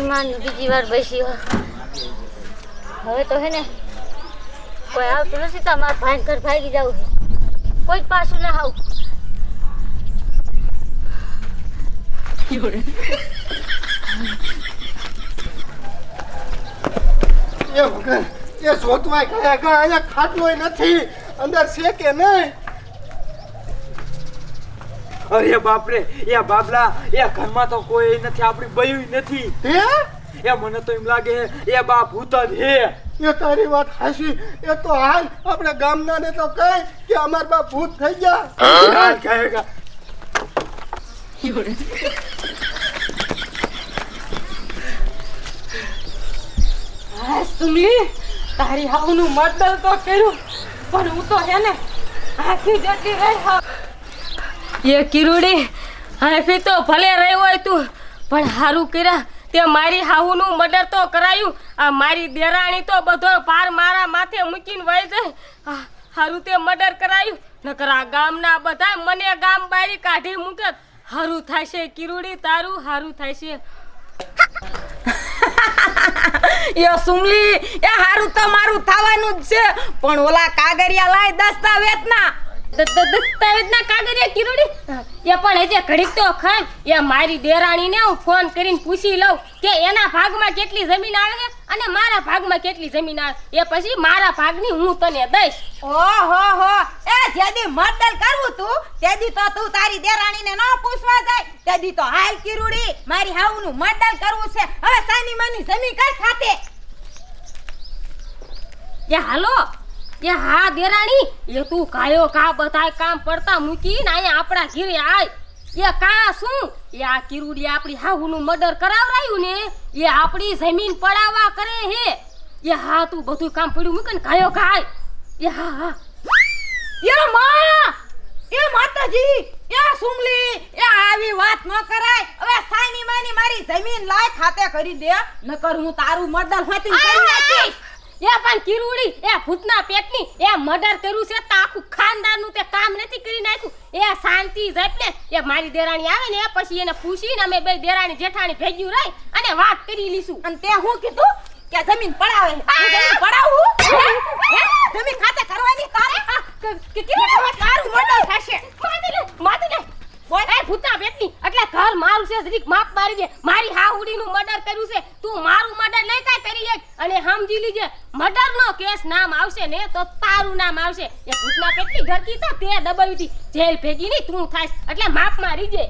માન બીજી વાર બેસી હવે તો હે ને કોઈ આવતું નથી તો મારા ભાઈ ઘર ભાગી જવું કોઈ જ પાછું ના આવું એ શોધવાય ગયા ગયા અહીંયા ખાટલોય નથી અંદર છે કે નહીં અરે બાપરે એ બાબલા એ ઘરમાં તો કોઈ નથી આપણી બયું નથી હે એ મને તો એમ લાગે એ બા ભૂત જ હે એ તારી વાત હાચી એ તો હાલ આપણે ગામના ને તો કહે કે અમાર બા ભૂત થઈ ગયા હાલ કહેગા સુમલી તારી હાવનું મર્ડર તો કર્યું પણ હું તો હે ને આખી જતી રહી હા એ કિરુડી હાફી તો ભલે રહી હોય તું પણ હારું કર્યા તે મારી હાવનું મર્ડર તો કરાયું આ મારી દેરાણી તો બધો ભાર મારા માથે મૂકીને વહી જાય હારું તે મર્ડર કરાયું નકર આ ગામના બધા મને ગામ બારી કાઢી મૂકે હારું થાશે કિરુડી તારું હારું થાશે એ સુમલી એ હારું તો મારું થવાનું જ છે પણ ઓલા કાગરિયા લાય દસ્તાવેજ ના કાગરિયા કિરુડી એ પણ હજે ઘડીક તો ખાન એ મારી દેરાણીને હું ફોન કરીને પૂછી લઉં કે એના ભાગમાં કેટલી જમીન આવે છે અને મારા ભાગમાં કેટલી જમીન આવે એ પછી મારા ભાગની હું તને દઈશ ઓહો હો એ જેદી મર્ડર કરવું તું તેદી તો તું તારી દેરાણીને ન પૂછવા જાય તેદી તો હાલ કિરુડી મારી હાવનું મર્ડર કરવું છે હવે સાની માની જમીન કર ખાતે એ હાલો એ હા દેરાણી એ તું કાયો કા બધાય કામ પડતા મૂકીને અહીંયા આપણા ઘરે આય એ કા શું એ આ કિરુડી આપણી હાહુનું મર્ડર કરાવરાયું ને એ આપણી જમીન પડાવવા કરે હે એ હા તું બધું કામ પડ્યું મૂકે ને કાયો કાય એ હા હા એ માં એ માતાજી એ સુમલી એ આવી વાત ન કરાય હવે સાની માની મારી જમીન લાય ખાતે કરી દે નકર હું તારું મર્ડર ફાટી કરી નાખીશ એ પણ કિરુડી એ ભૂતના પેટની એ મર્ડર કર્યું છે તો આખું ખાનદાનનું તે કામ નથી કરી નાખ્યું એ શાંતિ જપને એ મારી દેરાણી આવે ને પછી એને પૂછીને અમે બે દેરાણી જેઠાણી ભેગ્યું રહી અને વાત કરી લીશું અને તે હું કીધું કે જમીન પડાવે જમીન પડાવું જમીન ખાતે કરવાની તારે કે તારું મર્ડર થશે માતી લે બોય એ ભૂતના પેટની એટલે ઘર મારું છે જરીક માપ મારી દે મારી હાઉડીનું મર્ડર કર્યું છે તું મારું મર્ડર લઈ કાય કરી એક અને સમજી લીજે મર્ડરનો કેસ નામ આવશે ને તો તારું નામ આવશે એ ભૂતના પેટની ઘરકી તો તે દબાવી હતી જેલ ભેગી નહીં તું થાઈસ એટલે માપ મારી દે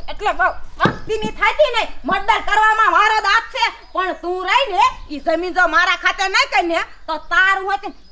એટલે વખતીની થાતી નહીં મર્ડર કરવામાં મારો દાંત છે પણ તું રહી ને ઈ જમીન જો મારા ખાતે નહીં કરીને તો તારું હતું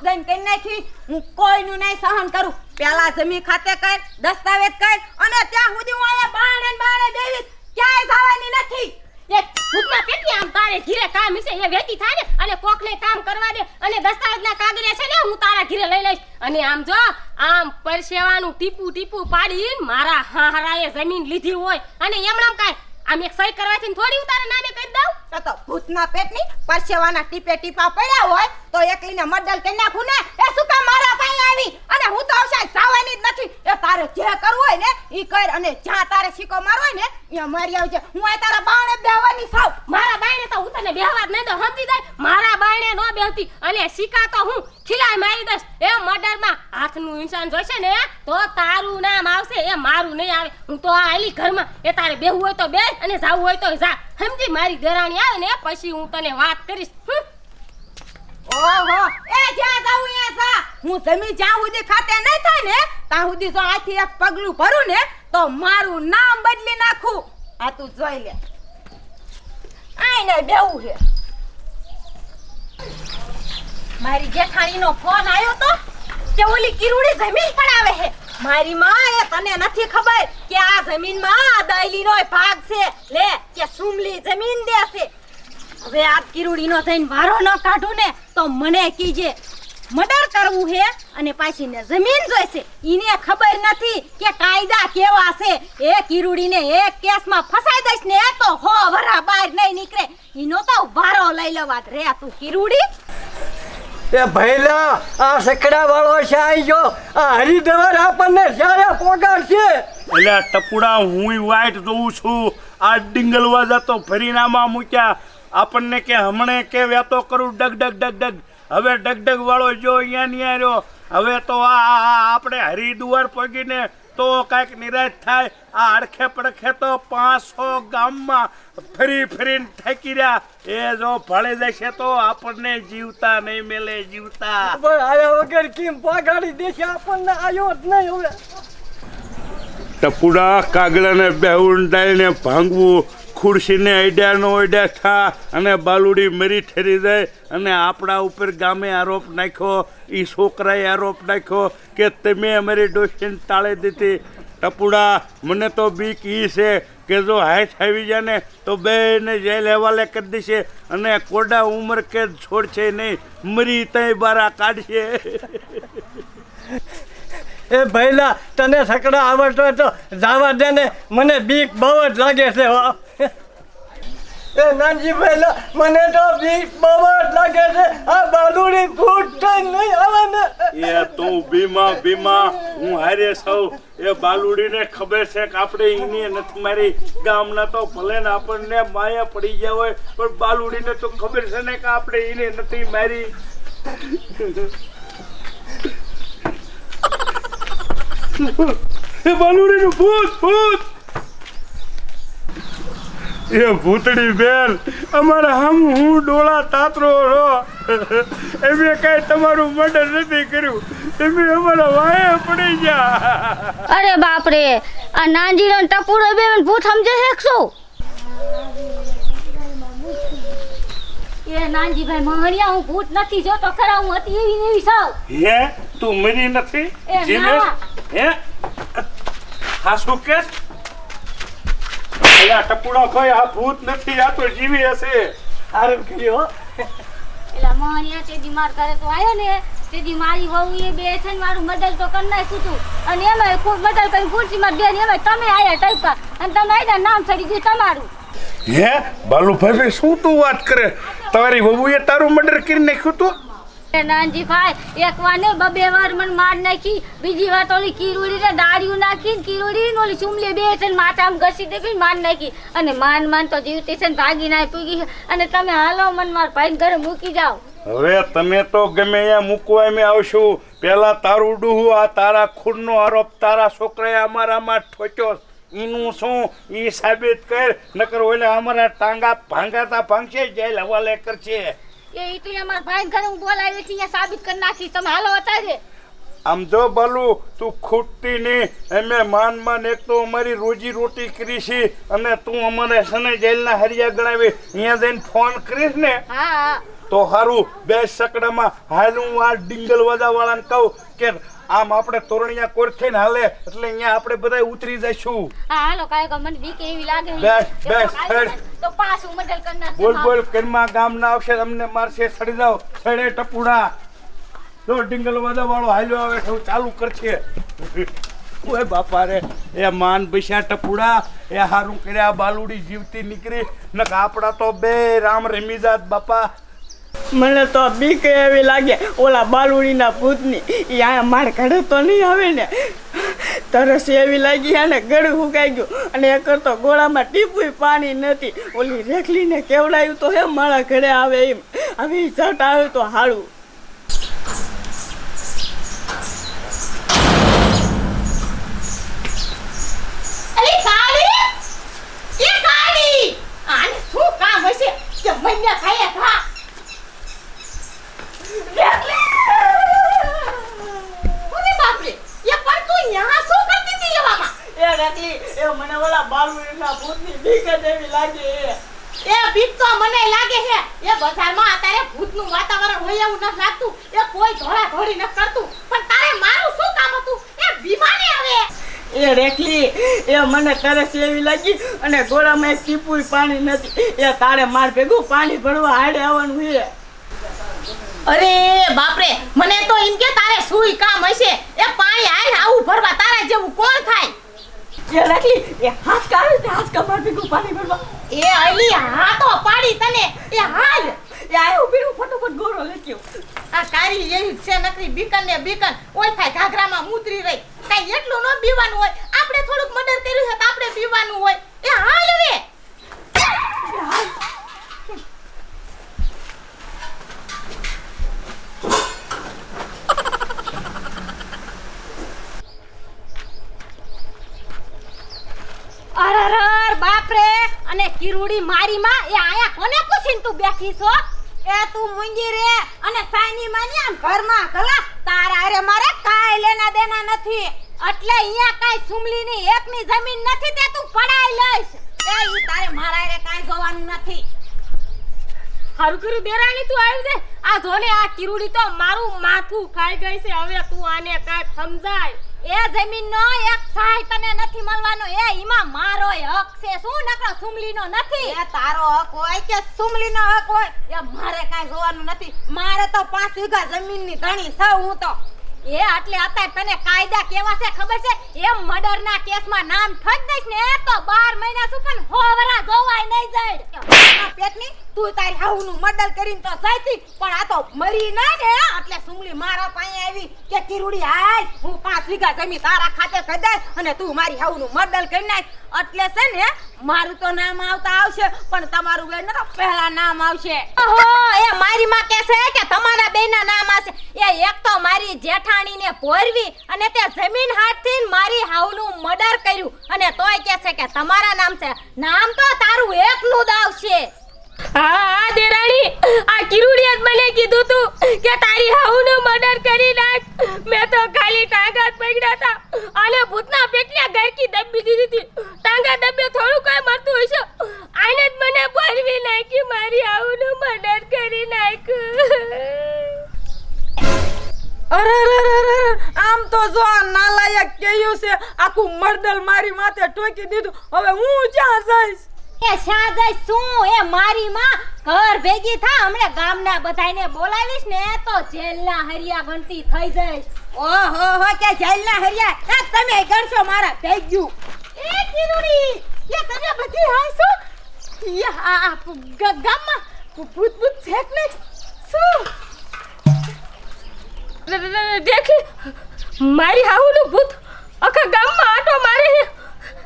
દઈને કરી નાખી હું કોઈનું નહીં સહન કરું પેલા જમીન ખાતે કર દસ્તાવેજ કર અને ત્યાં સુધી હું અહીંયા બાણે બેવીશ ક્યાંય જવાની નથી એ ભૂતના પેટની આમ તારે ઘરે કામ છે એ વેતી થાય ને અને કોકને કામ કરવા દે અને દસ્તાવેજના કાગળિયા છે ને હું તારા ઘરે લઈ લઈશ અને આમ જો આમ પરસેવાનું ટીપુ પાડીને મારા હારાએ જમીન લીધી હોય અને એમણામ કાય આમ એક સહી કરવાથી થોડી ઉતારે નામે કરી દઉં તો ભૂતના પેટની પરસેવાના ટીપા પડ્યા હોય તો એકલીને મર્ડર કરી નાખું ને એ શું કામ મારા પાસે આવી અને હું તો આવશે જવાની જ નથી એ તારે જે કરવું હોય ને ઈ કર અને જ્યાં તારે સિક્કો મારવો હોય ને ત્યાં મારી આવજે હું આ તારા બાણે બેહવાની સાવ મારા બાયણે તો હું તને બેહવા જ નહીં દઉં સમજી જાય મારા બાયણે નો બેહતી અને સિક્કા તો હું ખીલાય મારી દઈશ એ મર્ડરમાં હાથનું ઇન્સાન જોઈશે ને તો તારું નામ આવશે એ મારું નહીં આવે હું તો આ આલી ઘરમાં એ તારે બેહવું હોય તો બેસ અને જાવું હોય તો જા સમજી મારી દેરાણી આવે ને પછી હું તને વાત કરીશ ઓહો એ જ્યાં જાઉં ત્યાં જા હું જમીન જ્યાં સુધી ખાતે નહીં થાય ને ત્યાં સુધી જો આથી એક પગલું ભરું ને તો મારું નામ બદલી નાખું આ તું જોઈ લે આઈને બેવું છે મારી જેઠાણીનો ફોન આવ્યો તો કે ઓલી કિરુડી જમીન પડાવે છે મારી માં એ તને નથી ખબર કે આ જમીનમાં આ દઈલીનો ભાગ છે લે કે સુમલી જમીન દેશે હવે આ કિરુડીનો થઈને વારો ન કાઢું ને તો મને કીજે મર્ડર કરવું છે અને પાછીને જમીન જોઈશે ઈને ખબર નથી કે કાયદા કેવા છે એ કિરુડીને એક કેસમાં ફસાઈ દઈશ ને તો હો વરા બહાર નહીં નીકળે ઈનો તો વારો લઈ લેવા રે તું કિરુડી એ ભઈલા આ સકડા વાળો છે આઈ જો આ હરિદ્વાર આપણને જ્યારે પોગાડશે એટલે ટપુડા હું વાઈટ જોઉં છું આ ડીંગલવા જતો ફરીનામાં મૂક્યા આપણને કે હમણે કે વેતો કરું ડગ ડગ ડગ ડગ હવે ડગડગ વાળો જો અહીંયા નહીં રહ્યો હવે તો આ આપણે હરિદ્વાર પગીને તો કાંઈક નિરાશ થાય આ અડખે પડખે તો 500 ગામમાં ફરીને થાકી રહ્યા એ જો ફાળી જશે તો આપણને જીવતા નહીં મેલે જીવતા પણ આયા વગર કેમ પગાડી દેશે આપણને આયો જ નહીં હવે ટપુડા કાગડાને બેહુંડાઈને ભાંગવું ખુરશીને અડ્યા નો અડ્યા થા અને બાલુડી મરી ઠરી જાય અને આપણા ઉપર ગામે આરોપ નાખ્યો એ છોકરાએ આરોપ નાખ્યો કે તમે અમારી ડોશીને ટાળી દીધી ટપુડા મને તો બીક એ છે કે જો હાથ આવી જાય ને તો બેને જેલ હવાલે કરી દેશે અને કોડા ઉંમર કે છોડશે નહીં મરી તઈ બારા કાઢશે એ ભઈલા તને સકડા આવડતો તો જાવા દે ને મને બીક બહુ જ લાગે છે એ નાનજી ભઈલા મને તો બીક બહુ જ લાગે છે આ બાલુડી ફૂટ નહીં આવે ને એ તું બીમા હું હારે સૌ એ બાલુડીને ખબર છે કે આપણે એની નથી મારી ગામના તો ભલે ને આપણને માયા પડી ગયા હોય પણ બાલુડીને તો ખબર છે ને કે આપણે એને નથી મારી એ બાલુડીનું ભૂત એ ભૂતડી બેન અમારા હું ડોળા તાતરો રહો એમે કઈ તમારું મર્ડર નથી કર્યું તમે અમારા વાયા પડી ગયા અરે બાપ રે આ નાંજીનો ને ટપુડો બે ભૂત સમજે છે શું એ નાનજીભાઈ મહણિયા હું ભૂત નથી જોતો ખરા હું હતી એવી ને એવી સાવ હે તું મરી નથી એ જીવે ના. હે હાસુ કેસ અલા ટપુડો કોઈ આ ભૂત નથી આ તો જીવી હશે હારું કર્યો એલા મહણિયા તે બીમાર કરે તો આયો ને તેદી મારી વહુ એ બે છે ને મારું મદદ તો કરી નાખ્યું તું અને એમાં ખૂબ મદદ કરી ખુરશીમાં બેન એમાં તમે આયા ટપકા અને તમે આયા નામ ચડી ગયું તમારું હે બાલુભાઈ શું તું વાત કરે તારી વહુએ તારું મર્ડર કરી નાખ્યું તું નાનજીભાઈ એક વાર ને બબે વાર મને માર નાખી બીજી વાર ઓલી કીરુડી ને દાળિયું નાખી કીરુડી ને ઓલી ચુમલી બે છે ને માથામાં ઘસી દે માર નાખી અને માન તો જીવતી છે ને ભાગી ના પૂગી છે અને તમે હાલો મન માર ભાઈ ઘરે મૂકી જાઓ હવે તમે તો ગમે અહીંયા મૂકવા એમ આવશું પેલા તારું ડૂહું આ તારા ખૂનનો આરોપ તારા છોકરાએ અમારામાં ઠોક્યો એનું શું ઈ સાબિત કર નકર ઓલે અમારા ટાંગા ભાંગાતા ભાંગશે જેલ હવાલે કરશે એ ઈ તો અમાર ભાઈ ઘરે હું બોલાવી છે અહીંયા સાબિત કરી નાખી તમે હાલો અત્યારે આમ જો બાલુ તું ખૂટતી નહીં એમે માન એક તો અમારી રોજી રોટી કરી છે અને તું અમારે સને જેલના હરિયા ગણાવી અહીંયા જઈને ફોન કરીશ ને હા તો સારું બે સકડામાં હાલ હું આ ડીંગલ વાળાને કહું કે આમ આપણે તોરણિયા કોર થઈને હાલે એટલે અહીંયા આપણે બધા ઉતરી જઈશું હા હાલો કાય મને બીક એવી લાગે બેસ તો પાછું મદદ કરનાર બોલ કરમાં ગામ ના આવશે તમને મારશે સડી જાવ સડે ટપુડા જો ડીંગલ વાળો હાલ્યો આવે સૌ ચાલુ કરશે ઓય બાપા રે એ માન બૈસા ટપુડા એ હારું કર્યા બાલુડી જીવતી નીકળી નક આપડા તો બે રામ રમી જાત બાપા મને તો બીક એવી લાગે ઓલા બાલુડીના ભૂતની એ આ માર ઘરે તો નહીં આવે ને તરસ એવી લાગી અને ગળું સુકાઈ ગયું અને એક તો ગોળામાં ટીપુય પાણી નથી ઓલી રેખલીને કેવડાયું તો હે મારા ઘરે આવે એમ હવે ઝટ આવે તો હારું અલી કાળી એ કાળી આને શું કામ હશે કે મને ખાય ખા ઓરે બાપરે એ પણ તું યહાં શું કરતી હતી એવામાં એ રેખલી એ મને ઓલા બાલુડીના ભૂતની બીક જ એવી લાગે એ બીક તો મને લાગે છે એ બજારમાં અત્યારે ભૂતનું વાતાવરણ હોય એવું ન લાગતું એ કોઈ ધોળા ધોળી ન કરતું પણ તારે મારું શું કામ હતું એ બીમાને હવે એ રેખલી એ મને તરસ એવી લાગી અને ગોળામાં એક ટીપુય પાણી નથી એ તારે માર ભેગું પાણી ભરવા હાડે આવવાનું છે અરે બાપરે મને તો એમ કે તારે સુઈ કામ હશે એ પાણી હાલ આવું ભરવા તારા જેવું કોણ થાય એ રેખલી એ હાથ કાઢે તે હાથ કમાર ભેગું પાણી ભરવા એ અલી હા તો પાડી તને એ હાલ એ આયો બીડું ફટોફટ ગોળો લેક્યો આ કારી એવી છે નકરી બીકન ને બીકન ઓય થાય ઘાઘરામાં મૂતરી રહી કઈ એટલું ન બીવાનું હોય આપણે થોડુંક મર્ડર કર્યું છે તો આપણે બીવાનું હોય એ હાલ રે અને કિરુડી મારી માં એ આયા કોને પૂછીને તું બેઠી છો? એ તું મૂંગી રે અને સાની માની આમ ઘરમાં ગલા તારા અરે મારે કાઈ લેના દેના નથી. એટલે અહીંયા કાઈ સુમલીની એકની જમીન નથી તે તું પડાઈ લઈશ. એ ઈ તારે મારા અરે કાઈ જોવાનું નથી. હારું કર્યું દેરાણી તું આવી છે. આ જોને આ કિરુડી તો મારું માથું ખાઈ ગઈ છે. હવે તું આને કાંઈ સમજાય. એ જમીનનો એક સાય તને નથી મળવાનો. એ ઈમાં મારો હક છે. શું નકરો સુમલીનો નથી? એ તારો હક હોય કે સુમલીનો હક હોય એ મારે કાઈ જોવાનું નથી. મારે તો 5 વીઘા જમીનની ધણી છું હું તો. એ એટલે અત્યારે તને કાયદા કેવા છે ખબર છે? એ મર્ડરના કેસમાં નામ ઠગ દઈશ ને તો 12 મહિના સુધી 100 વરા જોવાય નહીં જાય. પેટની તું તારી હાઉનું મર્ડર કરીને તો જાયતી પણ આ તો મરી ના ને એટલે સુમલી મારા પાસે આવી કે કિરુડી હાલ હું 5 વીઘા જમીન તારા ખાતે કરી દઈ અને તું મારી હાઉનું મર્ડર કરી નાખ. એટલે છે ને મારું તો નામ આવતા આવશે પણ તમારું બેન તો પહેલા નામ આવશે. ઓહો એ મારી માં કહે છે કે તમારા બેના નામ આવશે. એ એક તો મારી જેઠાણીને પોરવી અને તે જમીન હાથથી મારી હાઉનું મર્ડર કર્યું અને તોય કહે છે કે તમારા નામ છે. નામ તો તારું એકનું જ આવશે. હા દેરાણી આ કિરુડીએ જ મને કીધું તું કે તારી હાઉનું મર્ડર કરી નાખ. મેં તો ખાલી ટાંગા જ પકડ્યા હતા અને ભૂતના પેટની ગાયકી દબી દીધી હતી. ટાંગા દબે થોડું કઈ મળતું હશે. આને જ મને ભરવી નાખી. મારી હાઉનું મર્ડર કરી નાખ. અરે આમ તો જો આ નાલાયક કેયું છે આખું મર્ડર મારી માથે ઠોકી દીધું. હવે હું ક્યાં જઈશ? એ શાદય શું એ મારી માં ઘર ભેગી થા. હમણે ગામના બધાયને બોલાવીશ ને તો જેલના હરિયા ગણતી થઈ જઈશ. ઓહો હો કે જેલના હરિયા એ તમે ગણશો મારા ભેગ્યું. એ કિરુડી એ તમે બધી હાંસો એ આ ગામમાં ભૂત છે ને શું? દેખી મારી હાઉનું ભૂત આખા ગામમાં આટો મારે છે.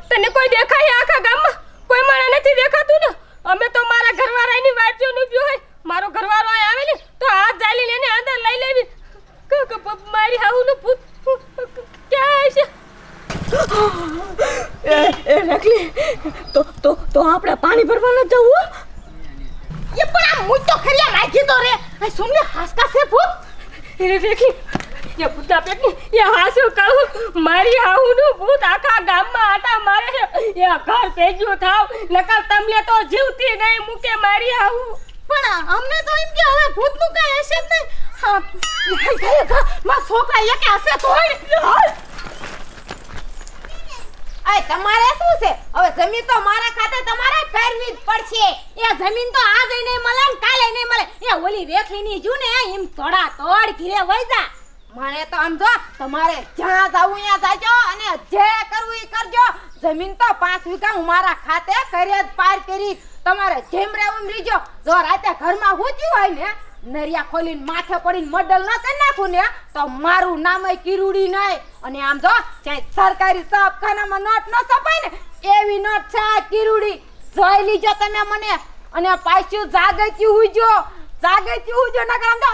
તને કોઈ દેખાય આખા ગામમાં? કોઈ મને નથી દેખાતું ને. અમે તો મારા ઘરવાળાની વાત જો ઊભી હોય મારો ઘરવાળો આ આવે ને તો હાથ જાલી લઈને અંદર લઈ લેવી. મારી હાઉનું ભૂત ક્યાં છે? એ નકલી તો આપણે પાણી ભરવા ન જવું? એ પણ આ મુજ તો ખરિયા રાખી તો રે. આ સુમને હાસકા છે ભૂત. એ દેખી એ ભૂતના પેટની એ હાસું કહું મારી હાઉનું ભૂત આખા ગામમાં આટા મારે છે. એ ઘર ભેગ્યું થાવ નકર તમને તો જીવતી નહીં મૂકે મારી હાઉ. પણ અમને તો એમ કે હવે ભૂતનું કઈ હશે જ નહીં. હા ગયા માં છોકરા એક હશે તો આય તમારે શું છે? હવે જમીન તો મારા ખાતે તમારે ફેરવી જ પડશે. એ જમીન તો આજ નહીં મળે ને કાલે નહીં મળે. એ ઓલી રેખલીની જુ ને એમ તોડા તોડ ઘીરે વઈ જા. મને તો આમ જો તમારે જ્યાં જાવું ત્યાં જાજો અને જે કરવું એ કરજો. જમીન તો 5 વીઘા હું મારા ખાતે કરી જ પાર કરી. તમારે જેમ રહેવું એમ રીજો. જો રાતે ઘરમાં હોતી હોય ને નરિયા ખોલીને માથે પડીને મડલ ન કરી નાખું ને તો મારું નામ કિરુડી નહીં. અને આમ જો ચાહે સરકારી છાપખાનામાં નોટ ન છપાય ને એવી નોટ છે આ કિરુડી. જોઈ લીજો તમે મને. અને પાછું જાગતી હુજો નકર આમ તો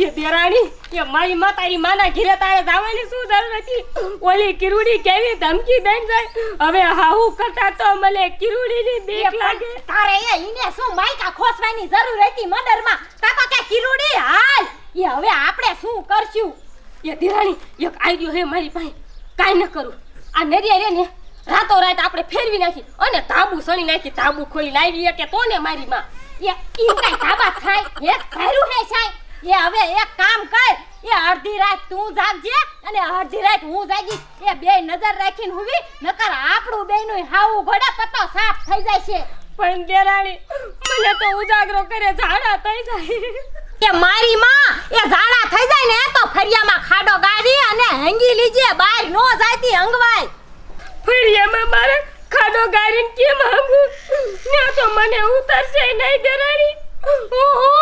એ દેરાણી એ મારી માં તારી માના ઘરે તારે જવાની શું જરૂર હતી? ઓલી કિરુડી કેવી ધમકી દઈને જાય. હવે હાહુ કરતા તો મને કિરુડીની બીક લાગે. તારે ઈને શું માયકા ખોસવાની જરૂર હતી મર્ડરમાં? કાકો કે કિરુડી હાલ. એ હવે આપણે શું કરશું? એ દેરાણી એક આઈડિયો હે મારી પાસે. કાઈ ન કરું આ નરિયા રે ને રાતો રાત આપણે ફેરવી નાખી અને તાબુ સણી નાખી. તાબુ ખોલી આવી કે તો ને મારી માં એ ઈ કઈ કાબા થાય એક ભર્યું હે સાઈ. એ હવે એક કામ કર. એ અડધી રાત તું જાગજે અને અડધી રાત હું જાગી. એ બે નજર રાખીને હુવી નકર આપણું બેયનું હાવું ઘોડે પત્તો સાફ થઈ જાય છે. પણ દેરાણી મને તો ઉજાગરો કરે ઝાડા થઈ જાય. કે મારી માં એ ઝાડા થઈ જાય ને તો ફરિયામાં ખાડો ગાડી અને હંગી લીજે. બહાર નો જાતી હંગવાય. ફરિયામાં મારે ખાડો ગાડીને કેમ હંગું? ને તો મને ઉતરશે નહીં દેરાણી. ઓહો